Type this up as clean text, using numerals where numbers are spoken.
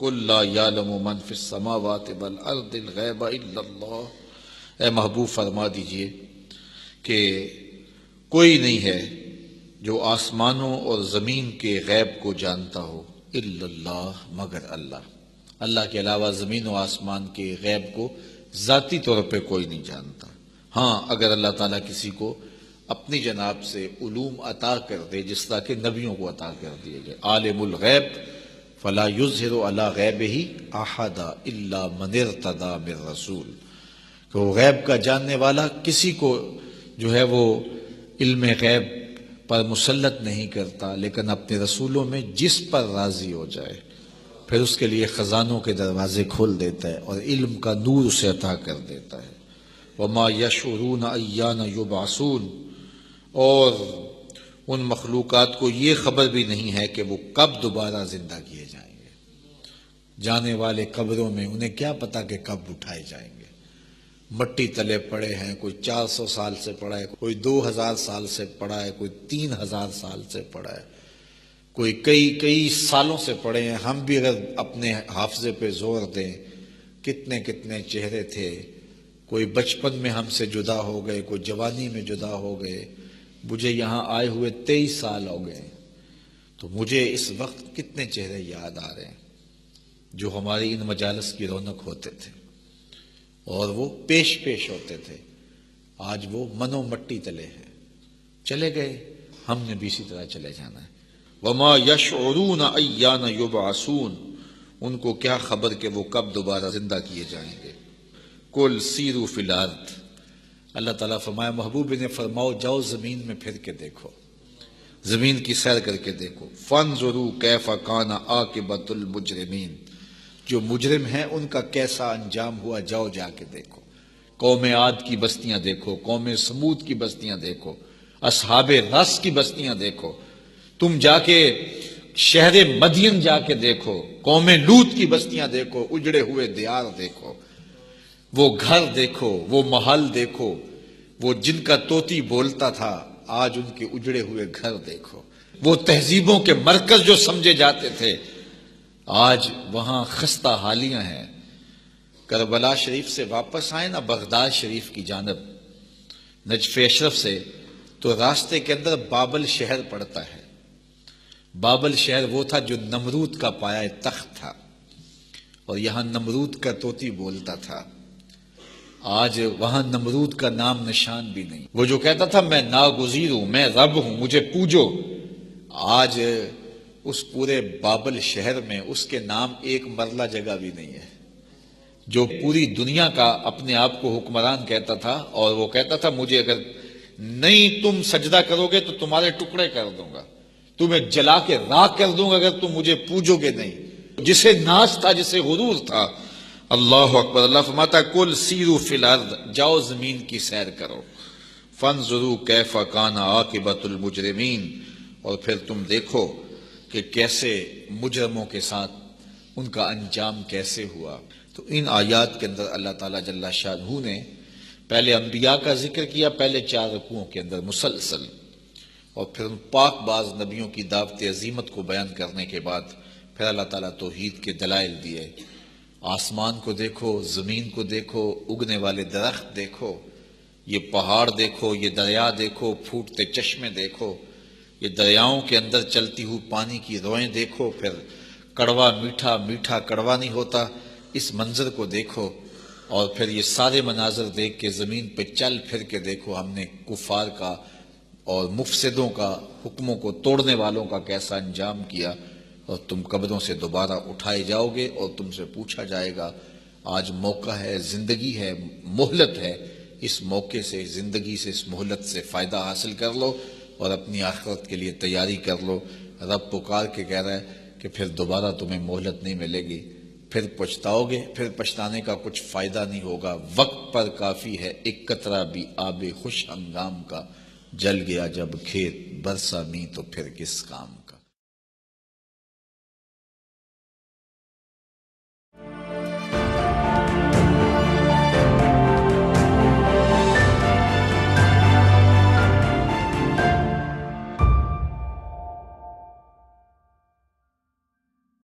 قل لا یعلم من فی السماوات والارض الغیب الا اللہ، اے محبوب فرما دیجئے کہ کوئی نہیں ہے جو آسمانوں اور زمین کے غیب کو جانتا ہو الا اللہ، مگر اللہ۔ اللہ کے علاوہ زمین و آسمان کے غیب کو ذاتی طور پہ کوئی نہیں جانتا۔ ہاں اگر اللہ تعالیٰ کسی کو اپنی جناب سے علوم عطا کر دے جس طرح کہ نبیوں کو عطا کر دیے گئے، عالم الغیب فلا یظہر علی غیبہ احدا الا من ارتضی من رسول، کہ وہ غیب کا جاننے والا کسی کو جو ہے وہ علم غیب پر مسلط نہیں کرتا، لیکن اپنے رسولوں میں جس پر راضی ہو جائے پھر اس کے لیے خزانوں کے دروازے کھول دیتا ہے اور علم کا نور اسے عطا کر دیتا ہے۔ وما یشعرون ایان یبعثون، اور ان مخلوقات کو یہ خبر بھی نہیں ہے کہ وہ کب دوبارہ زندہ کیے جائیں گے۔ جانے والے قبروں میں انہیں کیا پتا کہ کب اٹھائے جائیں گے، مٹی تلے پڑے ہیں، کوئی 400 سال سے پڑا ہے، کوئی 2000 سال سے پڑا ہے، کوئی 3000 سال سے پڑا ہے، کوئی کئی سالوں سے پڑے ہیں۔ ہم بھی اگر اپنے حافظے پہ زور دیں کتنے کتنے چہرے تھے، کوئی بچپن میں ہم سے جدا ہو گئے، کوئی جوانی میں جدا ہو گئے، مجھے یہاں آئے ہوئے 23 سال ہو گئے، تو مجھے اس وقت کتنے چہرے یاد آ رہے ہیں جو ہماری ان مجالس کی رونق ہوتے تھے اور وہ پیش ہوتے تھے۔ آج وہ منو مٹی تلے ہیں، چلے گئے، ہم نے بھی اسی طرح چلے جانا ہے۔ وما یشعرون ایان یبعثون، ان کو کیا خبر کہ وہ کب دوبارہ زندہ کیے جائیں گے۔ قل سیروا فی الارض، اللہ تعالیٰ فرمایا محبوب نے فرماؤ جاؤ زمین میں پھر کے دیکھو، زمین کی سیر کر کے دیکھو۔ فانظروا کیف کان عاقبۃ المجرمین، جو مجرم ہیں ان کا کیسا انجام ہوا، جاؤ جا کے دیکھو۔ قوم عاد کی بستیاں دیکھو، قوم سمود کی بستیاں دیکھو، اصحاب رس کی بستیاں دیکھو، تم جا کے شہر مدین جا کے دیکھو، قوم لوط کی بستیاں دیکھو، اجڑے ہوئے دیار دیکھو، وہ گھر دیکھو، وہ محل دیکھو، وہ جن کا طوطی بولتا تھا آج ان کے اجڑے ہوئے گھر دیکھو، وہ تہذیبوں کے مرکز جو سمجھے جاتے تھے آج وہاں خستہ حالیاں ہیں۔ کربلا شریف سے واپس آئے نا بغداد شریف کی جانب نجف اشرف سے، تو راستے کے اندر بابل شہر پڑتا ہے۔ بابل شہر وہ تھا جو نمرود کا پایا تخت تھا، اور یہاں نمرود کا طوطی بولتا تھا۔ آج وہاں نمرود کا نام نشان بھی نہیں، وہ جو کہتا تھا میں ناگزیر ہوں، میں رب ہوں، مجھے پوجو، آج اس پورے بابل شہر میں اس کے نام ایک مرلہ جگہ بھی نہیں ہے۔ جو پوری دنیا کا اپنے آپ کو حکمران کہتا تھا، اور وہ کہتا تھا مجھے اگر نہیں تم سجدہ کرو گے تو تمہارے ٹکڑے کر دوں گا، تمہیں جلا کے راکھ کر دوں گا اگر تم مجھے پوجو گے نہیں، جسے ناز تھا، جسے غرور تھا۔ اللہ اکبر، اللہ فرماتا ہے قل سیروا فی الارض، جاؤ زمین کی سیر کرو، فانظروا کیف کان عاقبۃ المجرمین، اور پھر تم دیکھو کہ کیسے مجرموں کے ساتھ ان کا انجام کیسے ہوا۔ تو ان آیات کے اندر اللہ تعالیٰ جل شانہ نے پہلے انبیاء کا ذکر کیا، پہلے 4 رکوعوں کے اندر مسلسل، اور پھر ان پاک باز نبیوں کی دعوت عظیمت کو بیان کرنے کے بعد پھر اللہ تعالیٰ توحید کے دلائل دیے۔ آسمان کو دیکھو، زمین کو دیکھو، اگنے والے درخت دیکھو، یہ پہاڑ دیکھو، یہ دریا دیکھو، پھوٹتے چشمے دیکھو، یہ دریاؤں کے اندر چلتی ہوئی پانی کی روئیں دیکھو، پھر کڑوا میٹھا، میٹھا کڑوا نہیں ہوتا، اس منظر کو دیکھو، اور پھر یہ سارے مناظر دیکھ کے زمین پہ چل پھر کے دیکھو ہم نے کفار کا اور مفسدوں کا، حکموں کو توڑنے والوں کا کیسا انجام کیا، اور تم قبروں سے دوبارہ اٹھائے جاؤ گے اور تم سے پوچھا جائے گا۔ آج موقع ہے، زندگی ہے، مہلت ہے، اس موقع سے، زندگی سے، اس مہلت سے فائدہ حاصل کر لو اور اپنی آخرت کے لیے تیاری کر لو۔ رب پکار کے کہہ رہا ہے کہ پھر دوبارہ تمہیں مہلت نہیں ملے گی، پھر پچھتاؤ گے، پھر پچھتانے کا کچھ فائدہ نہیں ہوگا۔ وقت پر کافی ہے ایک قطرہ بھی آب خوش ہنگام کا، جل گیا جب کھیت برسا نہیں تو پھر کس کام کا۔